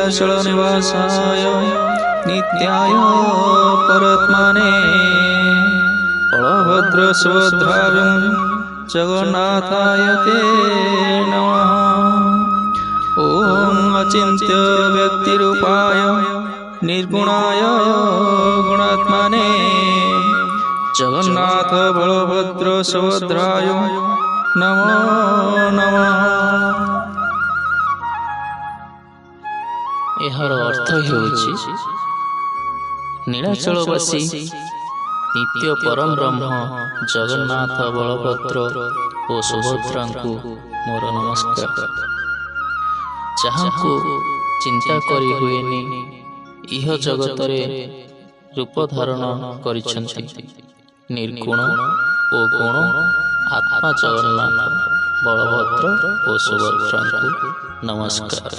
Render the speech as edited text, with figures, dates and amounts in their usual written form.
नीलाचल निवासाय नित्याय परमात्मने बलभद्र सुभद्राभ्यां जगन्नाथाय ते नमः। ॐ अचिन्त्य व्यक्तिरूपाय निर्गुणाय गुणात्मने जगन्नाथ बलभद्र सुभद्राय नमो नमः। ଏହାର ଅର୍ଥ ହେଉଛି ନୀଳାଚଳବାସୀ ନିତ୍ୟ ପରମ ବ୍ରହ୍ମ ଜଗନ୍ନାଥ ବଳଭଦ୍ର ଓ ସୁଭଦ୍ରାଙ୍କୁ ମୋର ନମସ୍କାର। ଯାହାଙ୍କୁ ଚିନ୍ତା କରି ହୁଏନି ଇହ ଜଗତରେ ରୂପ ଧାରଣ କରିଛନ୍ତି ନିର୍ଗୁଣ ଓ ଗୁଣ ଆତ୍ମା ଜଗନ୍ନାଥ ବଳଭଦ୍ର ଓ ସୁଭଦ୍ରାଙ୍କୁ ନମସ୍କାର।